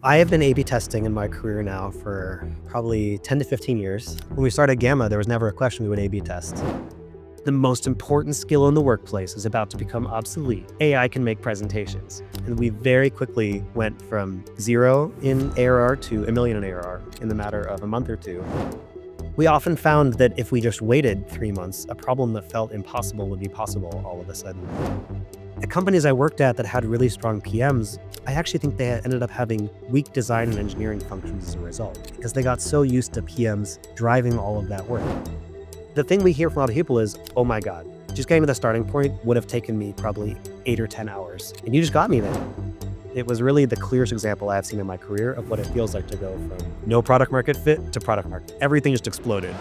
I have been A/B testing in my career now for probably 10 to 15 years. When we started Gamma, there was never a question we would A/B test. The most important skill in the workplace is about to become obsolete. AI can make presentations. And we very quickly went from 0 in ARR to $1 million in ARR in the matter of a month or two. We often found that if we just waited 3 months, a problem that felt impossible would be possible all of a sudden. The companies I worked at that had really strong PMs, I actually think they ended up having weak design and engineering functions as a result, because they got so used to PMs driving all of that work. The thing we hear from a lot of people is, oh my God, just getting to the starting point would have taken me probably 8 or 10 hours, and you just got me there. It was really the clearest example I've seen in my career of what it feels like to go from no product market fit to product market. Everything just exploded.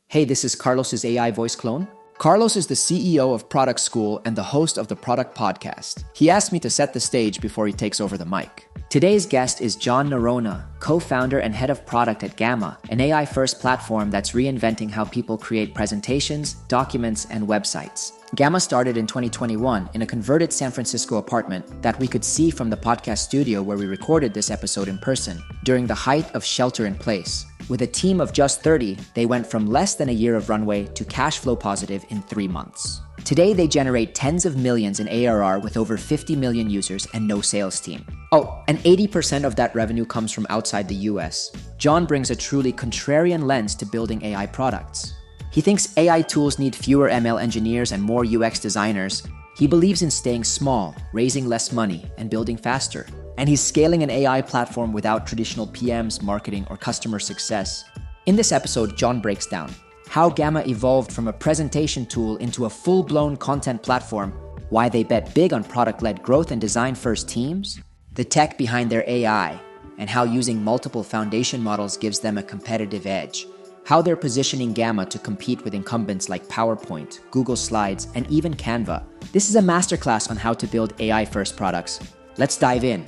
Hey, this is Carlos's AI voice clone. Carlos is the CEO of Product School and the host of the Product Podcast. He asked me to set the stage before he takes over the mic. Today's guest is John Noronha, co-founder and head of product at Gamma, an AI-first platform that's reinventing how people create presentations, documents, and websites. Gamma started in 2021 in a converted San Francisco apartment that we could see from the podcast studio where we recorded this episode in person during the height of shelter in place. With a team of just 30, they went from less than a year of runway to cash flow positive in 3 months. Today, they generate tens of millions in ARR with over 50 million users and no sales team. Oh, and 80% of that revenue comes from outside the US. John brings a truly contrarian lens to building AI products. He thinks AI tools need fewer ML engineers and more UX designers. He believes in staying small, raising less money, and building faster. And he's scaling an AI platform without traditional PMs, marketing, or customer success. In this episode, John breaks down how Gamma evolved from a presentation tool into a full-blown content platform, why they bet big on product-led growth and design-first teams, the tech behind their AI, and how using multiple foundation models gives them a competitive edge, how they're positioning Gamma to compete with incumbents like PowerPoint, Google Slides, and even Canva. This is a masterclass on how to build AI-first products. Let's dive in.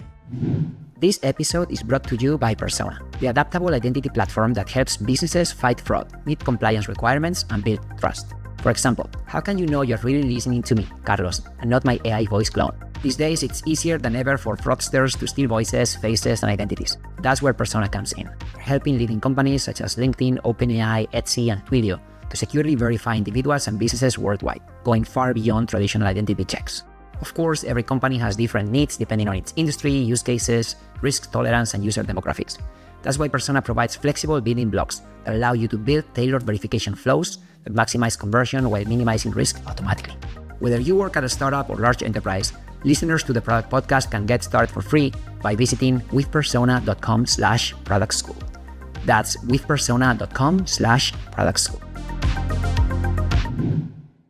This episode is brought to you by Persona, the adaptable identity platform that helps businesses fight fraud, meet compliance requirements, and build trust. For example, how can you know you're really listening to me, Carlos, and not my AI voice clone? These days, it's easier than ever for fraudsters to steal voices, faces, and identities. That's where Persona comes in, helping leading companies such as LinkedIn, OpenAI, Etsy, and Twilio to securely verify individuals and businesses worldwide, going far beyond traditional identity checks. Of course, every company has different needs depending on its industry, use cases, risk tolerance, and user demographics. That's why Persona provides flexible building blocks that allow you to build tailored verification flows that maximize conversion while minimizing risk automatically. Whether you work at a startup or large enterprise, listeners to the Product Podcast can get started for free by visiting withpersona.com/product school. That's withpersona.com/product school.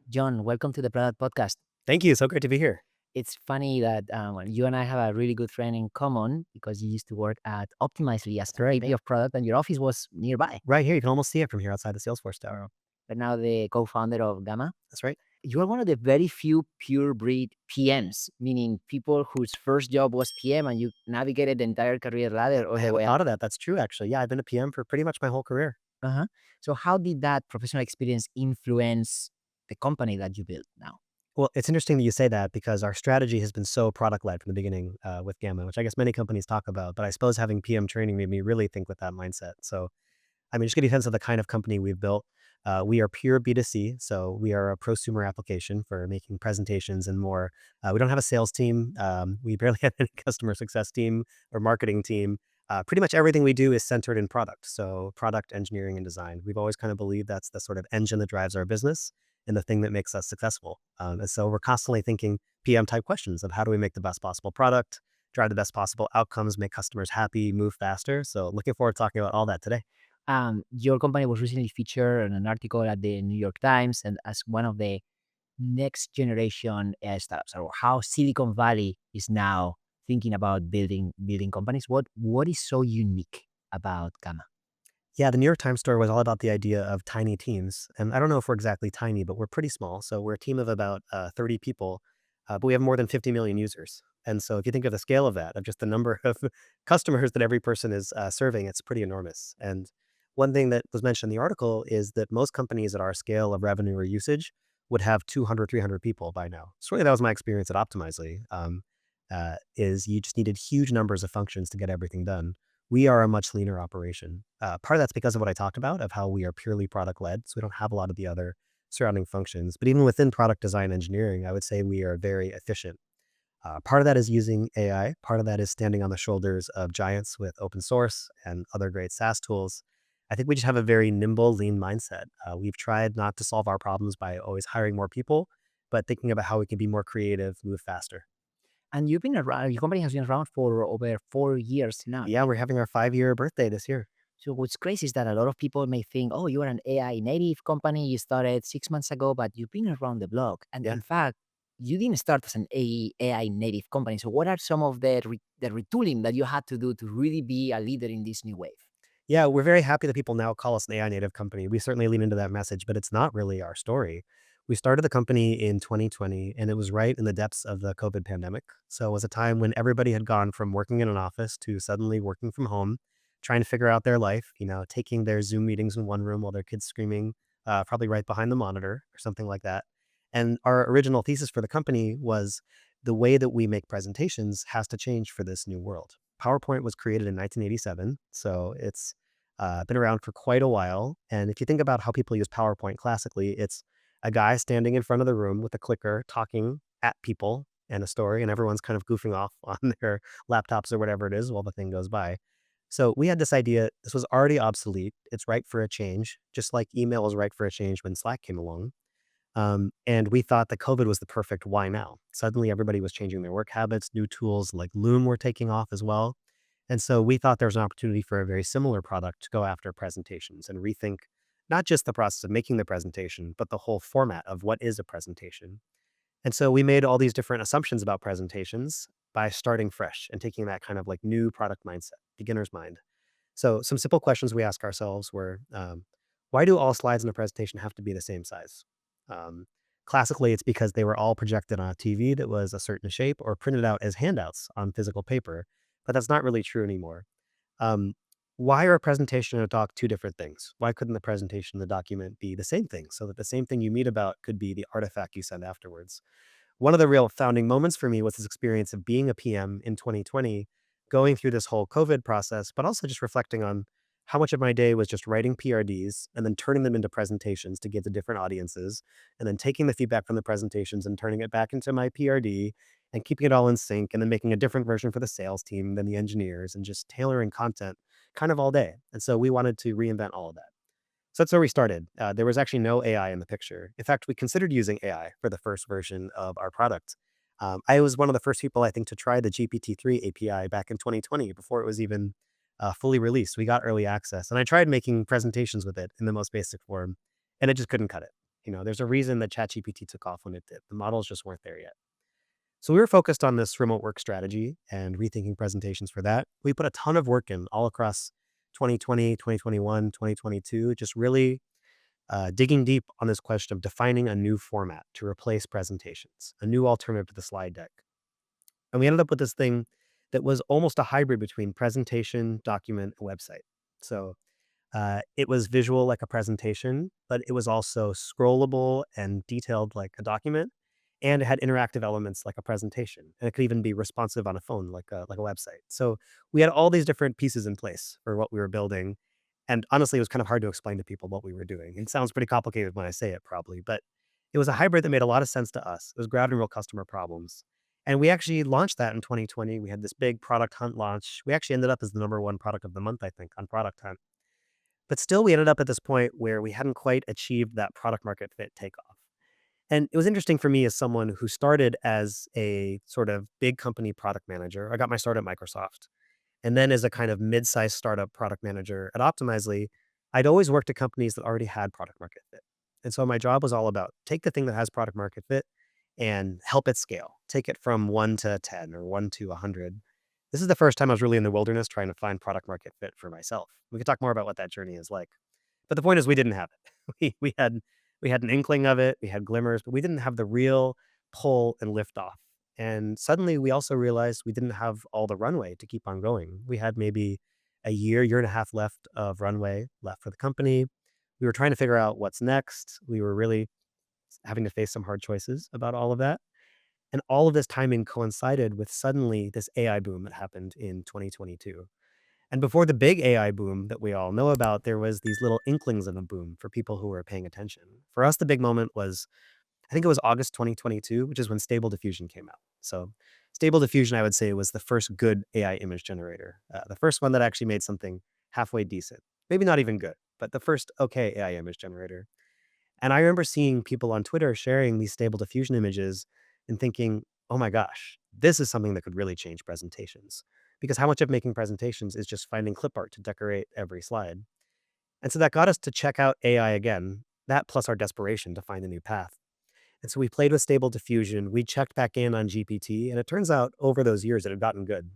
John, welcome to the Product Podcast. Thank you. So great to be here. It's funny that you and I have a really good friend in common because you used to work at Optimizely as VP of product and your office was nearby. Right here, you can almost see it from here outside the Salesforce Tower. But now the co-founder of Gamma. That's right. You are one of the very few pure breed PMs, meaning people whose first job was PM and you navigated the entire career ladder. I hadn't thought of that. That's true, actually. Yeah, I've been a PM for pretty much my whole career. So how did that professional experience influence the company that you built now? Well, it's interesting that you say that because our strategy has been so product-led from the beginning with Gamma, which I guess many companies talk about. But I suppose having PM training made me really think with that mindset. So, I mean, just get a sense of the kind of company we've built. We are pure B2C, so we are a prosumer application for making presentations and more. We don't have a sales team. We barely have any customer success team or marketing team. Pretty much everything we do is centered in product. So product engineering and design. We've always kind of believed that's the sort of engine that drives our business and the thing that makes us successful. And so we're constantly thinking PM type questions of how do we make the best possible product, drive the best possible outcomes, make customers happy, move faster. So looking forward to talking about all that today. Your company was recently featured in an article at the New York Times and as one of the next generation startups, or how Silicon Valley is now thinking about building companies. What is so unique about Gamma? Yeah, the New York Times story was all about the idea of tiny teams. And I don't know if we're exactly tiny, but we're pretty small. So we're a team of about 30 people, but we have more than 50 million users. And so if you think of the scale of that, of just the number of customers that every person is serving, it's pretty enormous. And one thing that was mentioned in the article is that most companies at our scale of revenue or usage would have 200, 300 people by now. Certainly that was my experience at Optimizely. is you just needed huge numbers of functions to get everything done. We are a much leaner operation. Part of that's because of what I talked about, of how we are purely product led. So we don't have a lot of the other surrounding functions. But even within product design engineering, I would say we are very efficient. Part of that is using AI. Part of that is standing on the shoulders of giants with open source and other great SaaS tools. I think we just have a very nimble, lean mindset. We've tried not to solve our problems by always hiring more people, but thinking about how we can be more creative, move faster. And you've been around, your company has been around for over 4 years now. Yeah, we're having our 5-year birthday this year. So what's crazy is that a lot of people may think, oh, you are an AI native company. You started 6 months ago, but you've been around the block. And Yeah. in fact, you didn't start as an AI native company. So what are some of the retooling that you had to do to really be a leader in this new wave? Yeah, we're very happy that people now call us an AI native company. We certainly lean into that message, but it's not really our story. We started the company in 2020, and it was right in the depths of the COVID pandemic. So it was a time when everybody had gone from working in an office to suddenly working from home, trying to figure out their life, taking their Zoom meetings in one room while their kids screaming, probably right behind the monitor or something like that. And our original thesis for the company was the way that we make presentations has to change for this new world. PowerPoint was created in 1987, so it's been around for quite a while. And if you think about how people use PowerPoint classically, it's a guy standing in front of the room with a clicker talking at people and a story, and everyone's kind of goofing off on their laptops or whatever it is while the thing goes by. So we had this idea, this was already obsolete. It's ripe for a change, just like email was ripe for a change when Slack came along. And we thought that COVID was the perfect why now. Suddenly, everybody was changing their work habits. New tools like Loom were taking off as well. And so we thought there was an opportunity for a very similar product to go after presentations and rethink not just the process of making the presentation, but the whole format of what is a presentation. And so we made all these different assumptions about presentations by starting fresh and taking that kind of like new product mindset, beginner's mind. So some simple questions we ask ourselves were, why do all slides in a presentation have to be the same size? Um, Classically, it's because they were all projected on a TV that was a certain shape or printed out as handouts on physical paper, but that's not really true anymore. Um, why are a presentation and a doc two different things? Why couldn't the presentation and the document be the same thing so that the same thing you meet about could be the artifact you send afterwards? One of the real founding moments for me was this experience of being a PM in 2020, going through this whole COVID process, but also just reflecting on how much of my day was just writing PRDs and then turning them into presentations to give to different audiences, and then taking the feedback from the presentations and turning it back into my PRD and keeping it all in sync, and then making a different version for the sales team than the engineers and just tailoring content kind of all day. And so we wanted to reinvent all of that. So that's where we started. There was actually no AI in the picture. In fact, we considered using AI for the first version of our product. I was one of the first people, I think, to try the GPT-3 API back in 2020 before it was even fully released. We got early access, and I tried making presentations with it in the most basic form, and it just couldn't cut it. There's a reason that ChatGPT took off when it did. The models just weren't there yet. So we were focused on this remote work strategy and rethinking presentations for that. We put a ton of work in all across 2020, 2021, 2022, just really digging deep on this question of defining a new format to replace presentations, a new alternative to the slide deck. And we ended up with this thing that was almost a hybrid between presentation, document, and website. So it was visual like a presentation, but it was also scrollable and detailed like a document, and it had interactive elements like a presentation, and it could even be responsive on a phone like a website. So we had all these different pieces in place for what we were building, and honestly, it was kind of hard to explain to people what we were doing. It sounds pretty complicated when I say it, probably, but it was a hybrid that made a lot of sense to us. It was grounded in real customer problems. And we actually launched that in 2020. We had this big product hunt launch. We actually ended up as the number one product of the month, I think, on Product Hunt. But still, we ended up at this point where we hadn't quite achieved that product market fit takeoff. And it was interesting for me as someone who started as a sort of big company product manager. I got my start at Microsoft. And then as a kind of mid-sized startup product manager at Optimizely, I'd always worked at companies that already had product market fit. And so my job was all about take the thing that has product market fit and help it scale. Take it from 1 to 10 or 1 to 100. This is the first time I was really in the wilderness trying to find product market fit for myself. We could talk more about what that journey is like. But the point is we didn't have it. We had an inkling of it, we had glimmers, but we didn't have the real pull and lift off. And suddenly we also realized we didn't have all the runway to keep on going. We had maybe a year and a half left of runway left for the company. We were trying to figure out what's next. We were really having to face some hard choices about all of that. And all of this timing coincided with suddenly this AI boom that happened in 2022. And before the big AI boom that we all know about, there was these little inklings of a boom for people who were paying attention. For us, the big moment was, I think it was August 2022, which is when Stable Diffusion came out. So Stable Diffusion, I would say, was the first good AI image generator. The first one that actually made something halfway decent. Maybe not even good, but the first okay AI image generator. And I remember seeing people on Twitter sharing these Stable Diffusion images and thinking, oh my gosh, this is something that could really change presentations. Because how much of making presentations is just finding clip art to decorate every slide? And so that got us to check out AI again, that plus our desperation to find a new path. And so we played with Stable Diffusion. We checked back in on GPT, and it turns out over those years it had gotten good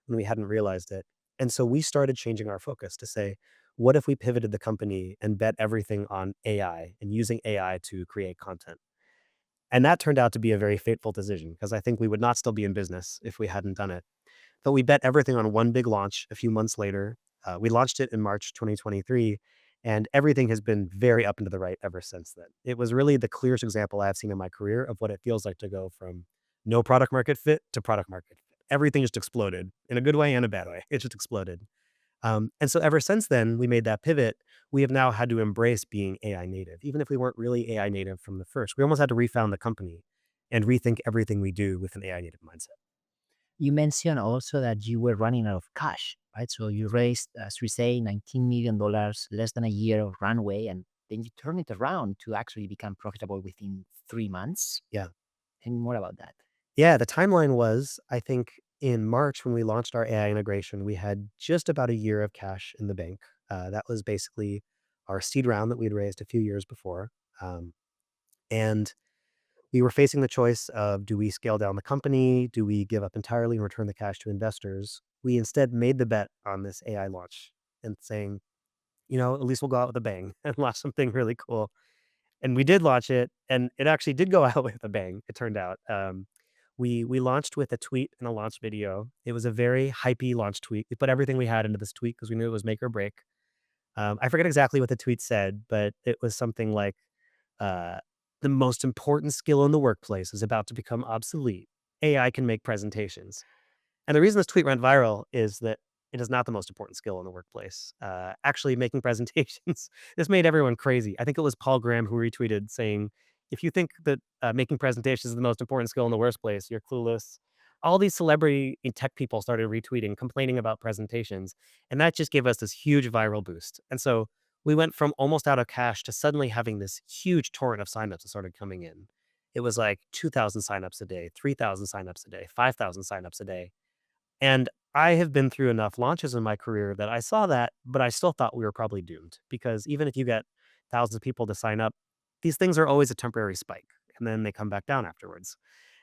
when we hadn't realized it. And so we started changing our focus to say, what if we pivoted the company and bet everything on AI and using AI to create content? And that turned out to be a very fateful decision because I think we would not still be in business if we hadn't done it. But we bet everything on one big launch a few months later. We launched it in March 2023, and everything has been very up and to the right ever since then. It was really the clearest example I've seen in my career of what it feels like to go from no product market fit to product market fit. Everything just exploded in a good way and a bad way. It just exploded. And so ever since then, we made that pivot. We have now had to embrace being AI native, even if we weren't really AI native from the first. We almost had to refound the company and rethink everything we do with an AI native mindset. You mentioned also that you were running out of cash, right? So you raised, as we say, $19 million, less than a year of runway, and then you turned it around to actually become profitable within 3 months. Yeah. Tell me more about that. Yeah, the timeline was, I think in March when we launched our AI integration, we had just about a year of cash in the bank. That was basically our seed round that we'd raised a few years before. Um, and we were facing the choice of, do we scale down the company? Do we give up entirely and return the cash to investors? We instead made the bet on this AI launch and saying, at least we'll go out with a bang and launch something really cool. And we did launch it, and it actually did go out with a bang, it turned out. We launched with a tweet and a launch video. It was a very hypey launch tweet. We put everything we had into this tweet because we knew it was make or break. I forget exactly what the tweet said, but it was something like, uh, "The most important skill in the workplace is about to become obsolete. AI can make presentations." And the reason this tweet went viral is that it is not the most important skill in the workplace. Actually, making presentations, this made everyone crazy. I think it was Paul Graham who retweeted saying, if you think that making presentations is the most important skill in the workplace, you're clueless. All these celebrity and tech people started retweeting, complaining about presentations. And that just gave us this huge viral boost. And so we went from almost out of cash to suddenly having this huge torrent of signups that started coming in. It was like 2,000 signups a day, 3,000 signups a day, 5,000 signups a day. And I have been through enough launches in my career that I saw that, but I still thought we were probably doomed because even if you get thousands of people to sign up, these things are always a temporary spike and then they come back down afterwards.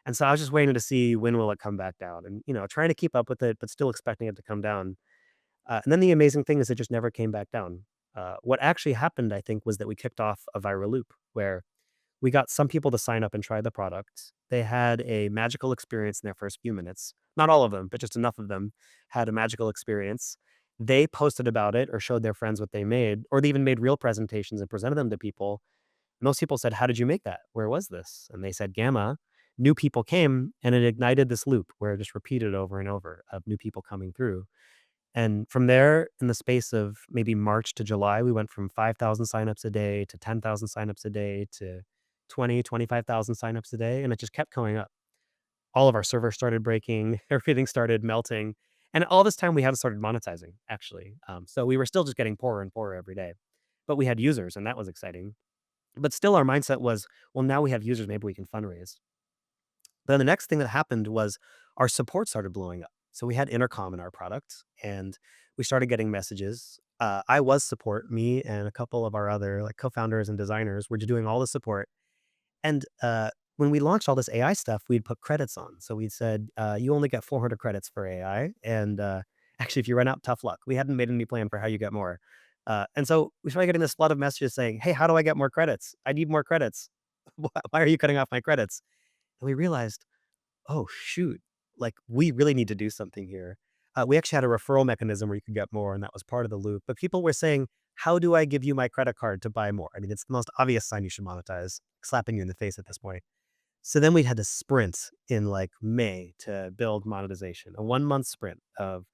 And so I was just waiting to see when will it come back down and, trying to keep up with it, but still expecting it to come down. And then the amazing thing is it just never came back down. What actually happened, I think, was that we kicked off a viral loop where we got some people to sign up and try the product. They had a magical experience in their first few minutes. Not all of them, but just enough of them had a magical experience. They posted about it or showed their friends what they made, or they even made real presentations and presented them to people. Most people said, "How did you make that? Where was this?" And they said, "Gamma." New people came and it ignited this loop where it just repeated over and over of new people coming through. And from there, in the space of maybe March to July, we went from 5,000 signups a day to 10,000 signups a day to 20, 25,000 signups a day. And it just kept going up. All of our servers started breaking, everything started melting. And all this time we hadn't started monetizing, actually. So we were still just getting poorer and poorer every day. But we had users, and that was exciting. But still, our mindset was, well, now we have users, maybe we can fundraise. Then the next thing that happened was our support started blowing up. So we had intercom in our product and we started getting messages. I was support, me and a couple of our other like co-founders and designers were just doing all the support. And when we launched all this AI stuff, we'd put credits on. So we'd said, you only get 400 credits for AI. And actually, if you run out, tough luck. We hadn't made any plan for how you get more. And so we started getting this flood of messages saying, hey, how do I get more credits? I need more credits. Why are you cutting off my credits? And we realized, oh, shoot, like, we really need to do something here. We actually had a referral mechanism where you could get more, and that was part of the loop. But people were saying, how do I give you my credit card to buy more? I mean, it's the most obvious sign you should monetize, slapping you in the face at this point. So then we had to sprint in like May to build monetization, a 1 month sprint of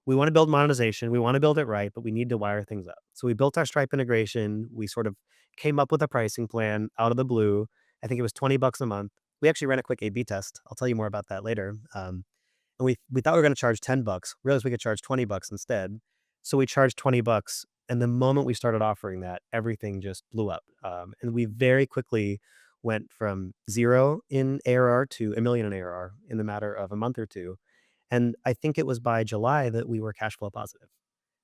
we want to build monetization, we want to build it right, but we need to wire things up. So we built our Stripe integration. We sort of came up with a pricing plan out of the blue. I think it was $20 a month. We actually ran a quick A/B test. I'll tell you more about that later. And we thought we were going to charge $10. Realized we could charge $20 instead. So we charged $20. And the moment we started offering that, everything just blew up. And we very quickly went from 0 in ARR to 1 million in ARR in the matter of a month or two. And I think it was by July that we were cash flow positive.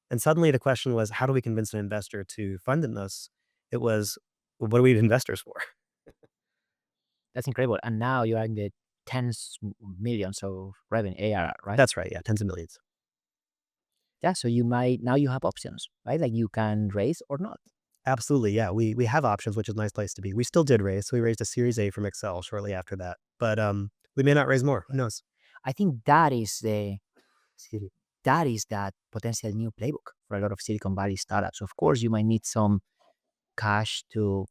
And suddenly the question was, how do we convince an investor to fund in us? It was, well, what do we need investors for? That's incredible. And now you are in the millions of revenue ARR, right? That's right. Yeah, tens of millions. Yeah. So you might now you have options, right? Like you can raise or not. Absolutely. Yeah, we have options, which is a nice place to be. We still did raise. So we raised a Series A from Excel shortly after that. But we may not raise more. Who knows? I think that is that potential new playbook for a lot of Silicon Valley startups. Of course, you might need some cash to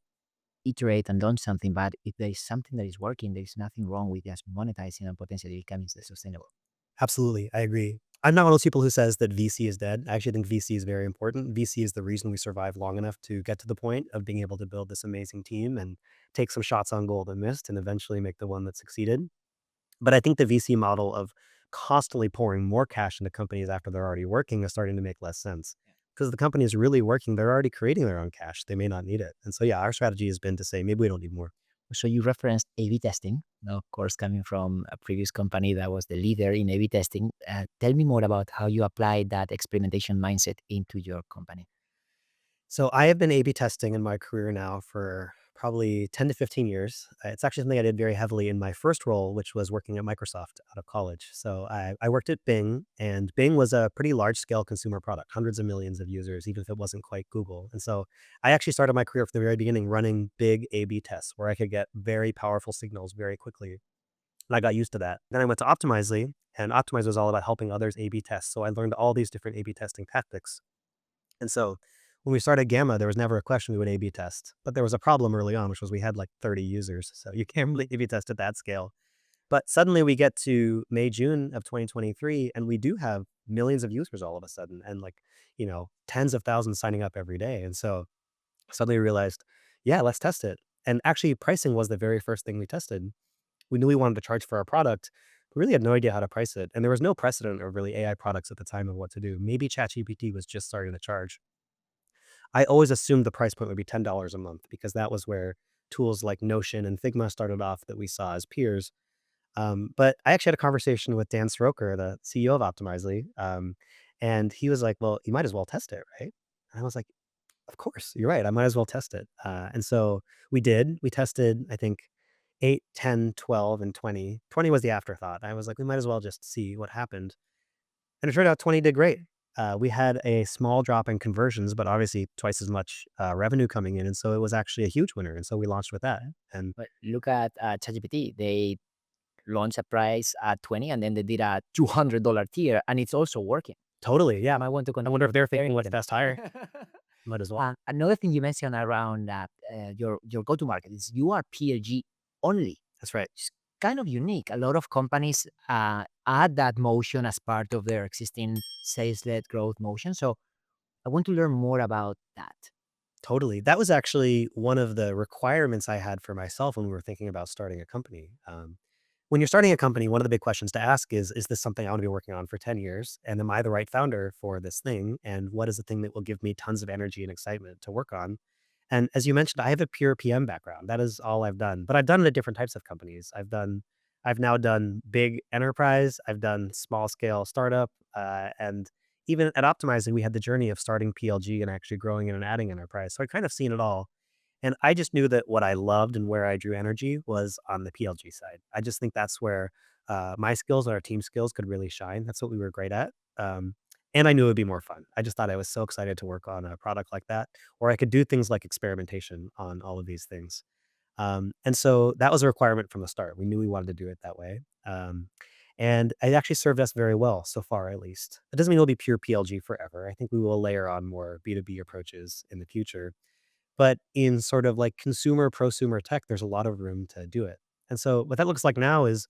iterate and launch something, but if there is something that is working, there is nothing wrong with just monetizing and potentially becoming sustainable. Absolutely. I agree. I'm not one of those people who says that VC is dead. I actually think VC is very important. VC is the reason we survived long enough to get to the point of being able to build this amazing team and take some shots on goal that missed and eventually make the one that succeeded. But I think the VC model of constantly pouring more cash into companies after they're already working is starting to make less sense. Because the company is really working, they're already creating their own cash. They may not need it. And so, yeah, our strategy has been to say maybe we don't need more. So you referenced A/B testing, now, of course, coming from a previous company that was the leader in A/B testing. Tell me more about how you applied that experimentation mindset into your company. So I have been A/B testing in my career now for probably 10 to 15 years. It's actually something I did very heavily in my first role, which was working at Microsoft out of college. So I worked at Bing, and Bing was a pretty large scale consumer product, hundreds of millions of users, even if it wasn't quite Google. And so I actually started my career from the very beginning running big A/B tests where I could get very powerful signals very quickly. And I got used to that. Then I went to Optimizely, and Optimizely was all about helping others A/B test. So I learned all these different A/B testing tactics. And so when we started Gamma, there was never a question we would A/B test. But there was a problem early on, which was we had like 30 users. So you can't really A/B test at that scale. But suddenly we get to May, June of 2023, and we do have millions of users all of a sudden, and like, tens of thousands signing up every day. And so suddenly we realized, yeah, let's test it. And actually, pricing was the very first thing we tested. We knew we wanted to charge for our product. We really had no idea how to price it. And there was no precedent of really AI products at the time of what to do. Maybe ChatGPT was just starting to charge. I always assumed the price point would be $10 a month because that was where tools like Notion and Figma started off that we saw as peers. But I actually had a conversation with Dan Sroker, the CEO of Optimizely, and he was like, "Well, you might as well test it, right?" And I was like, "Of course, you're right. I might as well test it." And so we did. We tested, I think, 8, 10, 12, and 20. 20 was the afterthought. I was like, "We might as well just see what happened." And it turned out 20 did great. We had a small drop in conversions, but obviously twice as much revenue coming in. And so it was actually a huge winner. And so we launched with that. And But look at ChatGPT. They launched a price at 20 and then they did a $200 tier and it's also working. totally, yeah. I want to I wonder if they're thinking, compare what's them. best hire? Might as well. Another thing you mentioned around your go to market is you are PLG only. That's right. It's kind of unique. A lot of companies add that motion as part of their existing sales led growth motion. So I want to learn more about that. Totally. That was actually one of the requirements I had for myself when we were thinking about starting a company. When you're starting a company, one of the big questions to ask is this something I want to be working on for 10 years? And am I the right founder for this thing? And what is the thing that will give me tons of energy and excitement to work on? And as you mentioned, I have a pure PM background. That is all I've done. But I've done it at different types of companies. I've now done big enterprise. I've done small scale startup. And even at Optimizing, we had the journey of starting PLG and actually growing it and adding enterprise. So I kind of seen it all. And I just knew that what I loved and where I drew energy was on the PLG side. I just think that's where my skills and our team skills could really shine. That's what we were great at. And I knew it would be more fun. I just thought I was so excited to work on a product like that, or I could do things like experimentation on all of these things. And so that was a requirement from the start. We knew we wanted to do it that way. And it actually served us very well so far, at least. It doesn't mean it'll be pure PLG forever. I think we will layer on more B2B approaches in the future. But in sort of like consumer, prosumer tech, there's a lot of room to do it. And so what that looks like now is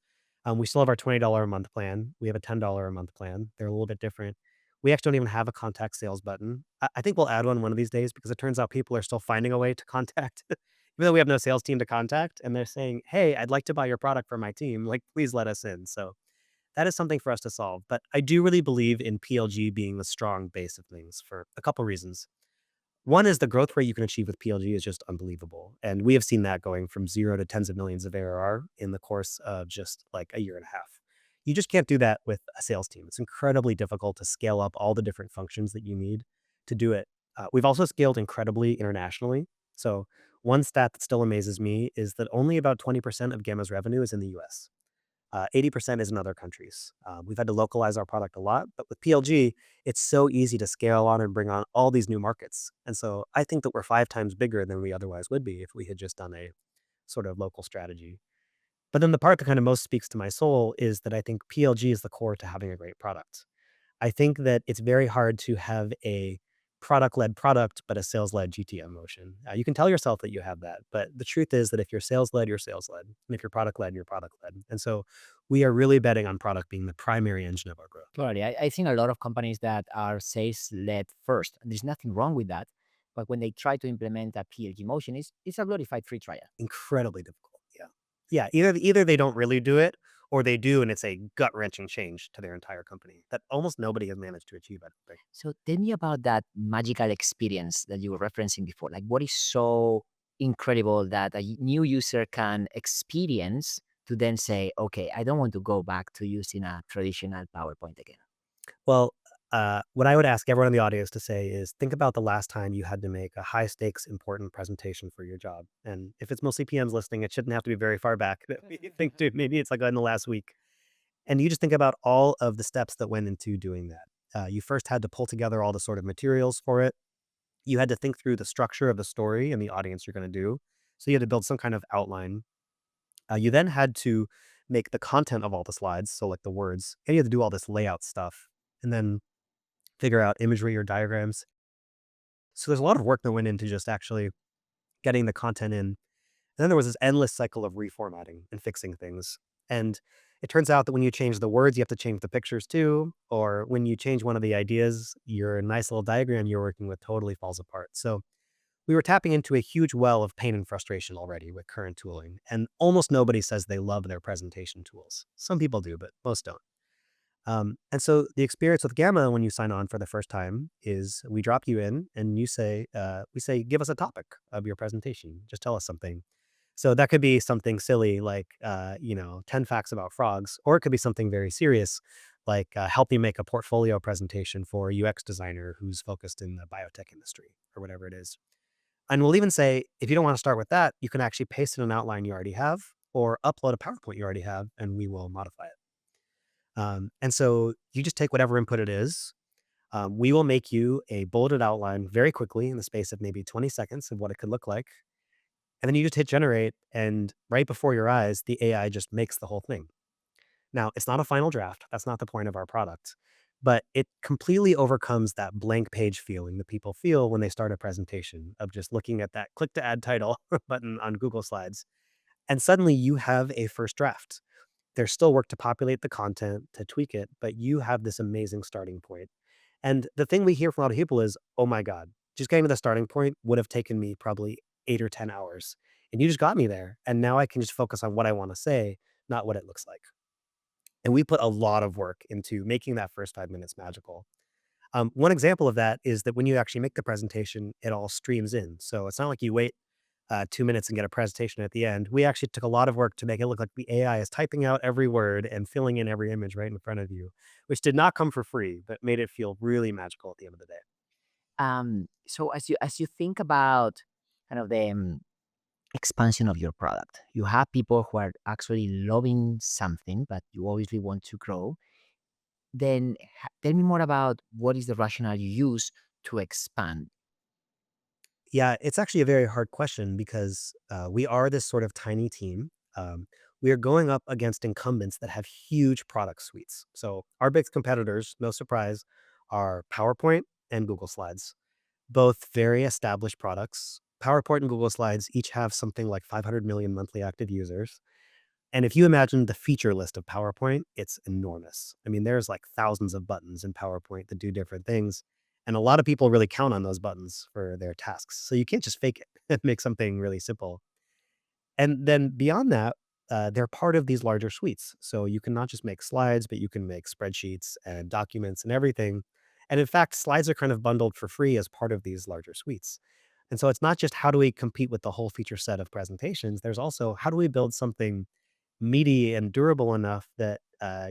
we still have our $20 a month plan. We have a $10 a month plan. They're a little bit different. We actually don't even have a contact sales button. I think we'll add one of these days because it turns out people are still finding a way to contact, even though we have no sales team to contact. And they're saying, hey, I'd like to buy your product for my team. Like, please let us in. So that is something for us to solve. But I do really believe in PLG being the strong base of things for a couple reasons. One is the growth rate you can achieve with PLG is just unbelievable. And we have seen that going from 0 to tens of millions of ARR in the course of just like a year and a half. You just can't do that with a sales team. It's incredibly difficult to scale up all the different functions that you need to do it. We've also scaled incredibly internationally. So, one stat that still amazes me is that only about 20% of Gamma's revenue is in the US. 80% is in other countries. We've had to localize our product a lot, but with PLG, it's so easy to scale on and bring on all these new markets. And so I think that we're 5 times bigger than we otherwise would be if we had just done a sort of local strategy. But then the part that kind of most speaks to my soul is that I think PLG is the core to having a great product. I think that it's very hard to have a product-led product, but a sales-led GTM motion. You can tell yourself that you have that, but the truth is that if you're sales-led, you're sales-led, and if you're product-led, you're product-led. And so we are really betting on product being the primary engine of our growth. Totally. I think a lot of companies that are sales led first, and there's nothing wrong with that. But when they try to implement a PLG motion, it's a glorified free trial. Incredibly difficult. Yeah. Yeah. Either they don't really do it, or they do, and it's a gut-wrenching change to their entire company that almost nobody has managed to achieve, I don't think. So tell me about that magical experience that you were referencing before. Like, what is so incredible that a new user can experience to then say, okay, I don't want to go back to using a traditional PowerPoint again? Well, what I would ask everyone in the audience to say is think about the last time you had to make a high stakes, important presentation for your job. And if it's mostly PMs listening, it shouldn't have to be very far back. You think, dude, maybe it's like in the last week. And you just think about all of the steps that went into doing that. You first had to pull together all the sort of materials for it. You had to think through the structure of the story and the audience you're going to do. So you had to build some kind of outline. You then had to make the content of all the slides, so like the words, and you had to do all this layout stuff. And then figure out imagery or diagrams. So there's a lot of work that went into just actually getting the content in. And then there was this endless cycle of reformatting and fixing things. And it turns out that when you change the words, you have to change the pictures too. Or when you change one of the ideas, your nice little diagram you're working with totally falls apart. So we were tapping into a huge well of pain and frustration already with current tooling. And almost nobody says they love their presentation tools. Some people do, but most don't. And so the experience with Gamma when you sign on for the first time is we drop you in and we say, give us a topic of your presentation. Just tell us something. So that could be something silly like, 10 facts about frogs, or it could be something very serious like help me make a portfolio presentation for a UX designer who's focused in the biotech industry or whatever it is. And we'll even say, if you don't want to start with that, you can actually paste in an outline you already have or upload a PowerPoint you already have, and we will modify it. And so you just take whatever input it is. We will make you a bulleted outline very quickly in the space of maybe 20 seconds of what it could look like. And then you just hit generate, and right before your eyes, the AI just makes the whole thing. Now, it's not a final draft. That's not the point of our product. But it completely overcomes that blank page feeling that people feel when they start a presentation of just looking at that click to add title button on Google Slides. And suddenly you have a first draft. There's still work to populate the content, to tweak it, but you have this amazing starting point. And the thing we hear from a lot of people is, oh my God, just getting to the starting point would have taken me probably 8 or 10 hours. And you just got me there. And now I can just focus on what I want to say, not what it looks like. And we put a lot of work into making that first 5 minutes magical. One example of that is that when you actually make the presentation, it all streams in. So it's not like you wait 2 minutes and get a presentation at the end. We actually took a lot of work to make it look like the AI is typing out every word and filling in every image right in front of you, which did not come for free, but made it feel really magical at the end of the day. So as you think about kind of the expansion of your product, you have people who are actually loving something, but you obviously want to grow. Then tell me more about what is the rationale you use to expand. Yeah, it's actually a very hard question because we are this sort of tiny team. We are going up against incumbents that have huge product suites. So our big competitors, no surprise, are PowerPoint and Google Slides, both very established products. PowerPoint and Google Slides each have something like 500 million monthly active users. And if you imagine the feature list of PowerPoint, it's enormous. I mean, there's like thousands of buttons in PowerPoint that do different things. And a lot of people really count on those buttons for their tasks. So you can't just fake it and make something really simple. And then beyond that, they're part of these larger suites. So you can not just make slides, but you can make spreadsheets and documents and everything. And in fact, slides are kind of bundled for free as part of these larger suites. And so it's not just how do we compete with the whole feature set of presentations, there's also how do we build something meaty and durable enough that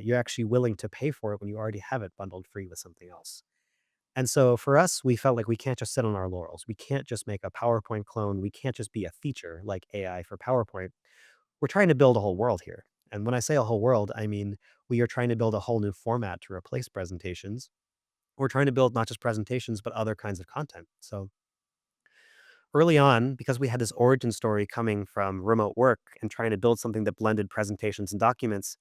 you're actually willing to pay for it when you already have it bundled free with something else. And so for us, we felt like we can't just sit on our laurels. We can't just make a PowerPoint clone. We can't just be a feature like AI for PowerPoint. We're trying to build a whole world here. And when I say a whole world, I mean we are trying to build a whole new format to replace presentations. We're trying to build not just presentations, but other kinds of content. So early on, because we had this origin story coming from remote work and trying to build something that blended presentations and documents,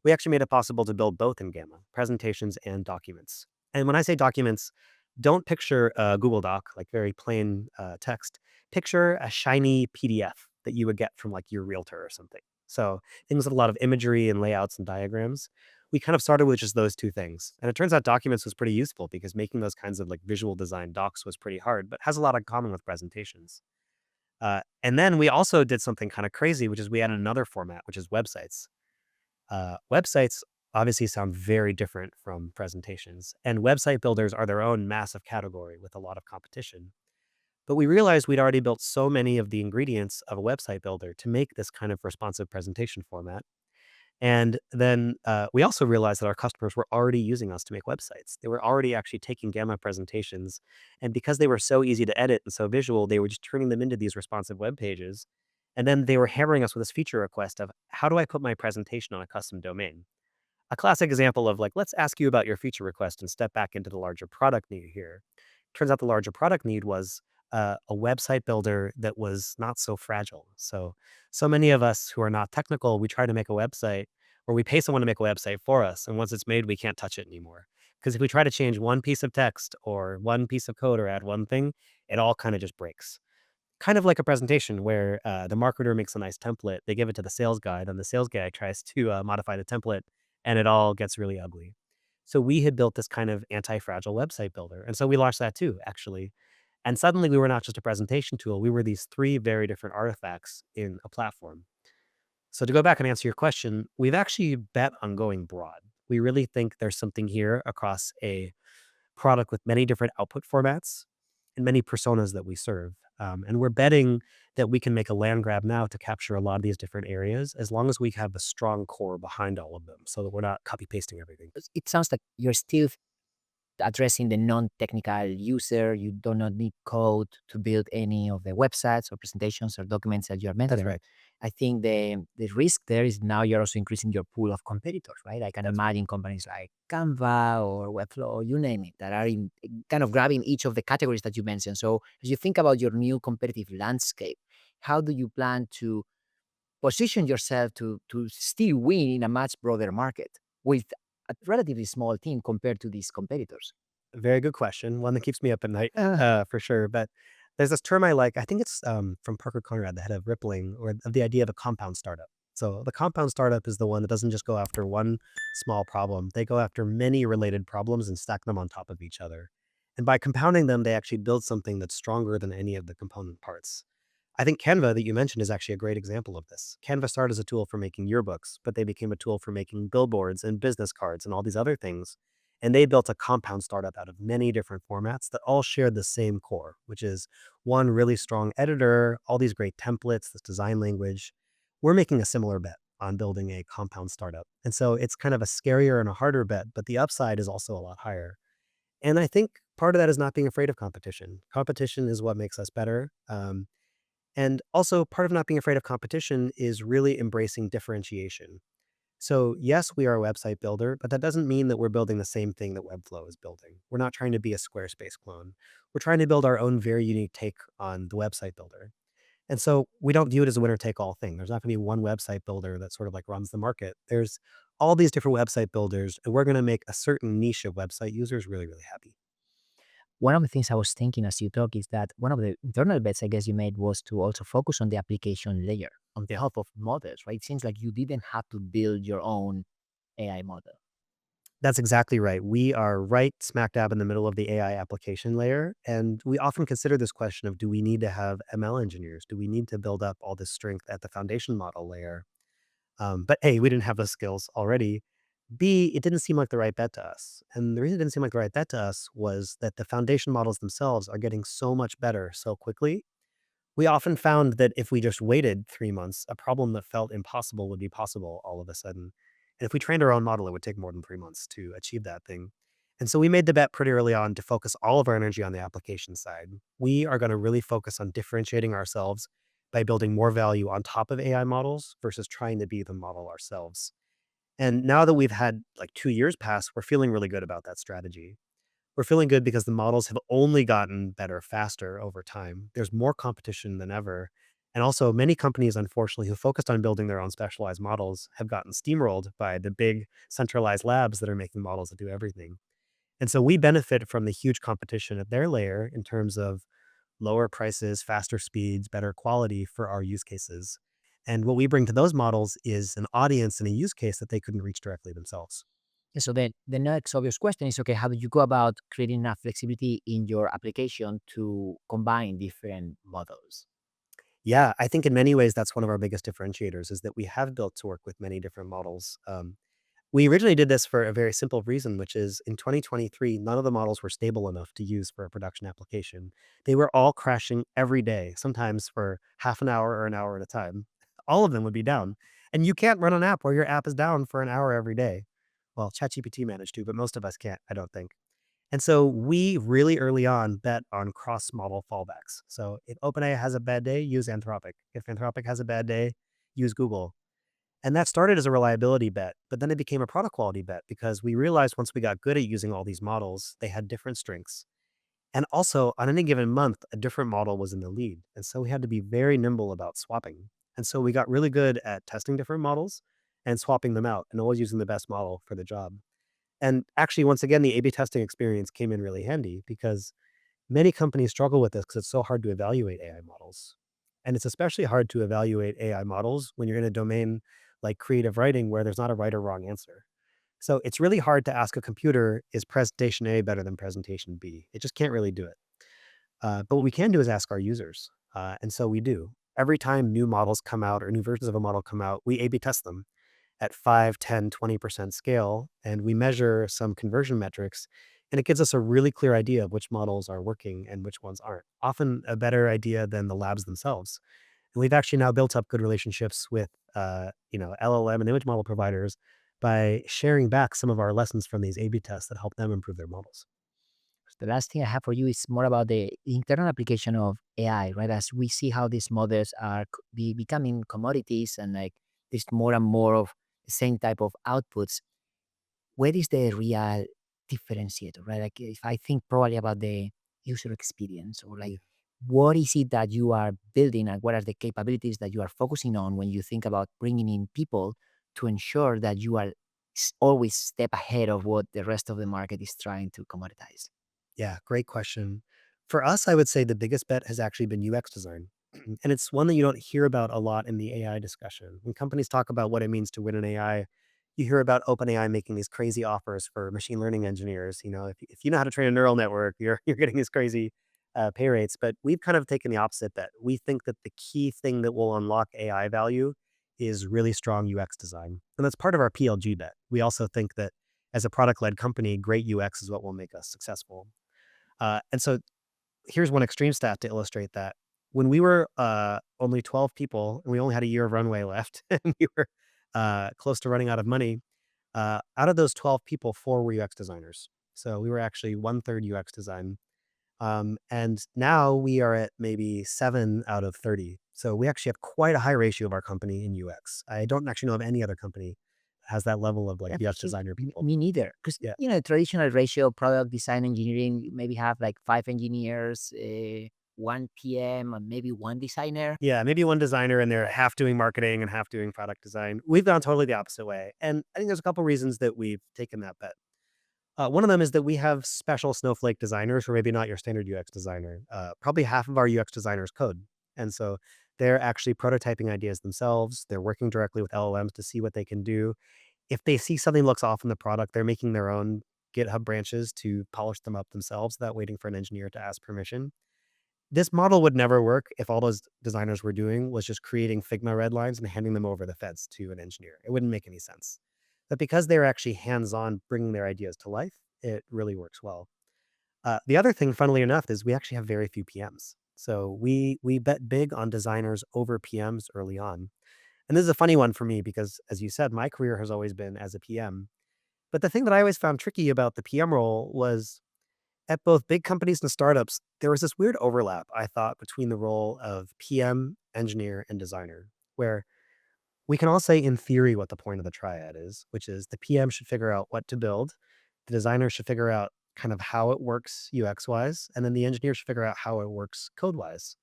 we actually made it possible to build both in Gamma, presentations and documents. And when I say documents, don't picture a Google Doc, like very plain text. Picture a shiny PDF that you would get from like your realtor or something. So things with a lot of imagery and layouts and diagrams. We kind of started with just those two things. And it turns out documents was pretty useful because making those kinds of like visual design docs was pretty hard, but has a lot in common with presentations. And then we also did something kind of crazy, which is we added another format, which is websites. Websites obviously sound very different from presentations, and website builders are their own massive category with a lot of competition. But we realized we'd already built so many of the ingredients of a website builder to make this kind of responsive presentation format. And then we also realized that our customers were already using us to make websites. They were already actually taking Gamma presentations. And because they were so easy to edit and so visual, they were just turning them into these responsive web pages. And then they were hammering us with this feature request of how do I put my presentation on a custom domain? A classic example of like, let's ask you about your feature request and step back into the larger product need here. Turns out the larger product need was a website builder that was not so fragile. So many of us who are not technical, we try to make a website or we pay someone to make a website for us. And once it's made, we can't touch it anymore. Because if we try to change one piece of text or one piece of code or add one thing, it all kind of just breaks. Kind of like a presentation where the marketer makes a nice template, they give it to the sales guy, then the sales guy tries to modify the template, and it all gets really ugly. So we had built this kind of anti-fragile website builder, and so we launched that too, actually. And suddenly we were not just a presentation tool, we were these three very different artifacts in a platform. So to go back and answer your question, we've actually bet on going broad. We really think there's something here across a product with many different output formats and many personas that we serve. And we're betting that we can make a land grab now to capture a lot of these different areas as long as we have a strong core behind all of them so that we're not copy pasting everything. It sounds like you're still addressing the non-technical user. You do not need code to build any of the websites or presentations or documents that you're That's mentoring. right. I think the risk there is now you're also increasing your pool of competitors, right? I can That's right. imagine companies like Canva or Webflow, or you name it, that are in kind of grabbing each of the categories that you mentioned. So as you think about your new competitive landscape, how do you plan to position yourself to still win in a much broader market with a relatively small team compared to these competitors? Very good question. One that keeps me up at night, for sure. But there's this term I like. I think it's from Parker Conrad, the head of Rippling, or of the idea of a compound startup. So the compound startup is the one that doesn't just go after one small problem. They go after many related problems and stack them on top of each other. And by compounding them, they actually build something that's stronger than any of the component parts. I think Canva that you mentioned is actually a great example of this. Canva started as a tool for making yearbooks, but they became a tool for making billboards and business cards and all these other things. And they built a compound startup out of many different formats that all shared the same core, which is one really strong editor, all these great templates, this design language. We're making a similar bet on building a compound startup. And so it's kind of a scarier and a harder bet, but the upside is also a lot higher. And I think part of that is not being afraid of competition. Competition is what makes us better. And also, part of not being afraid of competition is really embracing differentiation. So, yes, we are a website builder, but that doesn't mean that we're building the same thing that Webflow is building. We're not trying to be a Squarespace clone. We're trying to build our own very unique take on the website builder. And so we don't view it as a winner take all thing. There's not going to be one website builder that sort of like runs the market. There's all these different website builders, and we're going to make a certain niche of website users really, really happy. One of the things I was thinking as you talk is that one of the internal bets I guess you made was to also focus on the application layer. on top of models, right? It seems like you didn't have to build your own AI model. That's exactly right. We are right smack dab in the middle of the AI application layer. And we often consider this question of, do we need to have ML engineers? Do we need to build up all this strength at the foundation model layer? But A, we didn't have those skills already. B, it didn't seem like the right bet to us. And the reason it didn't seem like the right bet to us was that the foundation models themselves are getting so much better so quickly. We often found that if we just waited 3 months, a problem that felt impossible would be possible all of a sudden. And if we trained our own model, it would take more than 3 months to achieve that thing. And so we made the bet pretty early on to focus all of our energy on the application side. We are going to really focus on differentiating ourselves by building more value on top of AI models versus trying to be the model ourselves. And now that we've had like 2 years pass, we're feeling really good about that strategy. We're feeling good because the models have only gotten better faster over time. There's more competition than ever. And also, many companies, unfortunately, who focused on building their own specialized models have gotten steamrolled by the big centralized labs that are making models that do everything. And so we benefit from the huge competition at their layer in terms of lower prices, faster speeds, better quality for our use cases. And what we bring to those models is an audience and a use case that they couldn't reach directly themselves. Yeah, so then the next obvious question is, okay, how do you go about creating enough flexibility in your application to combine different models? Yeah, I think in many ways that's one of our biggest differentiators is that we have built to work with many different models. We originally did this for a very simple reason, which is in 2023, none of the models were stable enough to use for a production application. They were all crashing every day, sometimes for half an hour or an hour at a time. All of them would be down. And you can't run an app where your app is down for an hour every day. Well, ChatGPT managed to, but most of us can't, I don't think. And so we really early on bet on cross-model fallbacks. So if OpenAI has a bad day, use Anthropic. If Anthropic has a bad day, use Google. And that started as a reliability bet, but then it became a product quality bet because we realized once we got good at using all these models, they had different strengths. And also, on any given month, a different model was in the lead. And so we had to be very nimble about swapping. And so we got really good at testing different models and swapping them out and always using the best model for the job. And actually, once again, the A/B testing experience came in really handy because many companies struggle with this because it's so hard to evaluate AI models. And it's especially hard to evaluate AI models when you're in a domain like creative writing where there's not a right or wrong answer. So it's really hard to ask a computer, is presentation A better than presentation B? It just can't really do it. But what we can do is ask our users. And so we do. Every time new models come out or new versions of a model come out, we A/B test them at 5, 10, 20% scale, and we measure some conversion metrics, and it gives us a really clear idea of which models are working and which ones aren't, often a better idea than the labs themselves. And we've actually now built up good relationships with, LLM and image model providers by sharing back some of our lessons from these A/B tests that help them improve their models. The last thing I have for you is more about the internal application of AI, right? As we see how these models are becoming commodities and like there's more and more of the same type of outputs, where is the real differentiator, right? Like if I think probably about the user experience or like Yeah. what is it that you are building and what are the capabilities that you are focusing on when you think about bringing in people to ensure that you are always step ahead of what the rest of the market is trying to commoditize? Yeah, great question. For us, I would say the biggest bet has actually been UX design. And it's one that you don't hear about a lot in the AI discussion. When companies talk about what it means to win an AI, you hear about OpenAI making these crazy offers for machine learning engineers. If you know how to train a neural network, you're getting these crazy pay rates. But we've kind of taken the opposite bet. We think that the key thing that will unlock AI value is really strong UX design. And that's part of our PLG bet. We also think that as a product led company, great UX is what will make us successful. And so here's one extreme stat to illustrate that. When we were only 12 people and we only had a year of runway left and we were close to running out of money, out of those 12 people, four were UX designers. So we were actually one third UX design. And now we are at maybe 7 out of 30. So we actually have quite a high ratio of our company in UX. I don't actually know of any other company that has that level of like Yeah, UX designer people. me neither. Because Yeah. the traditional ratio, product design engineering, you maybe have like five engineers, one PM, and maybe one designer. Yeah, maybe one designer and they're half doing marketing and half doing product design. We've gone totally the opposite way. And I think there's a couple reasons that we've taken that bet. One of them is that we have special snowflake designers who are maybe not your standard UX designer. Probably half of our UX designers code. And so They're actually prototyping ideas themselves. They're working directly with LLMs to see what they can do. If they see something looks off in the product, they're making their own GitHub branches to polish them up themselves without waiting for an engineer to ask permission. This model would never work if all those designers were doing was just creating Figma red lines and handing them over the fence to an engineer. It wouldn't make any sense. But because they're actually hands-on bringing their ideas to life, it really works well. The other thing, funnily enough, is we actually have very few PMs. So we bet big on designers over PMs early on. And this is a funny one for me because, as you said, my career has always been as a PM. But the thing that I always found tricky about the PM role was at both big companies and startups, there was this weird overlap, I thought, between the role of PM, engineer, and designer, where we can all say in theory what the point of the triad is, which is the PM should figure out what to build, the designer should figure out kind of how it works UX wise, and then the engineer should figure out how it works code wise.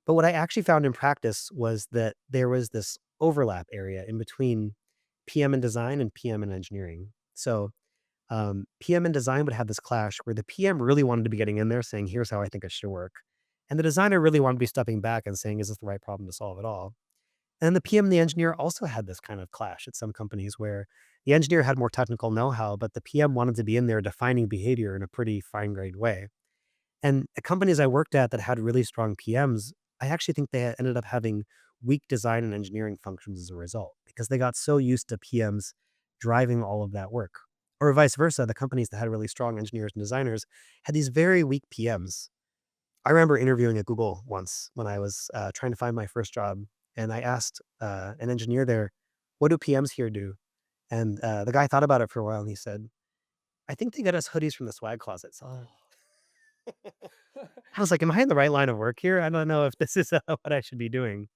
But what I actually found in practice was that there was this overlap area in between PM and design and PM and engineering. So PM and design would have this clash where the PM really wanted to be getting in there saying, here's how I think it should work. And the designer really wanted to be stepping back and saying, is this the right problem to solve at all? And the PM and the engineer also had this kind of clash at some companies where the engineer had more technical know-how, but the PM wanted to be in there defining behavior in a pretty fine-grained way. And at companies I worked at that had really strong PMs, I actually think they ended up having weak design and engineering functions as a result because they got so used to PMs driving all of that work. Or vice versa, the companies that had really strong engineers and designers had these very weak PMs. I remember interviewing at Google once when I was trying to find my first job, and I asked an engineer there, "What do PMs here do?" And the guy thought about it for a while, and he said, "I think they get us hoodies from the swag closets." I was like, "Am I in the right line of work here? I don't know if this is what I should be doing."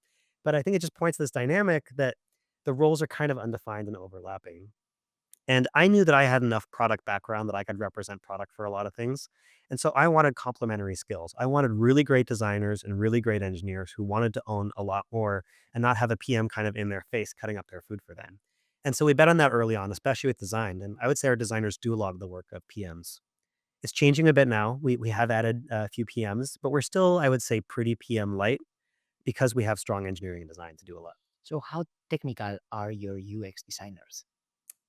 But I think it just points to this dynamic that the roles are kind of undefined and overlapping. And I knew that I had enough product background that I could represent product for a lot of things. And so I wanted complementary skills. I wanted really great designers and really great engineers who wanted to own a lot more and not have a PM kind of in their face cutting up their food for them. And so we bet on that early on, especially with design. And I would say our designers do a lot of the work of PMs. It's changing a bit now. We have added a few PMs, but we're still, I would say, pretty PM light because we have strong engineering and design to do a lot. So, how technical are your UX designers?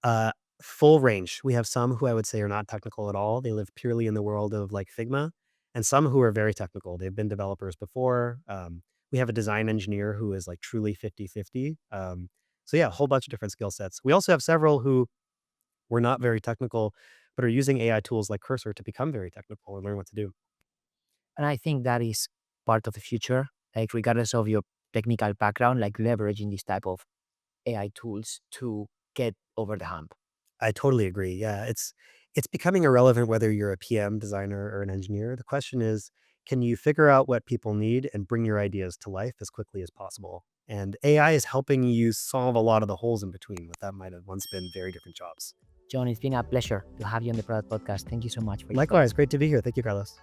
Uh, Full range. We have some who I would say are not technical at all. They live purely in the world of like Figma, and some who are very technical. They've been developers before. We have a design engineer who is like truly 50-50. So yeah, a whole bunch of different skill sets. We also have several who were not very technical, but are using AI tools like Cursor to become very technical and learn what to do. And I think that is part of the future, like regardless of your technical background, like leveraging this type of AI tools to get over the hump. I totally agree. Yeah, it's becoming irrelevant whether you're a PM, designer, or an engineer. The question is, can you figure out what people need and bring your ideas to life as quickly as possible? And AI is helping you solve a lot of the holes in between what that might have once been very different jobs. John, it's been a pleasure to have you on the Product Podcast. Thank you so much for your thoughts. Likewise, great to be here. Thank you, Carlos.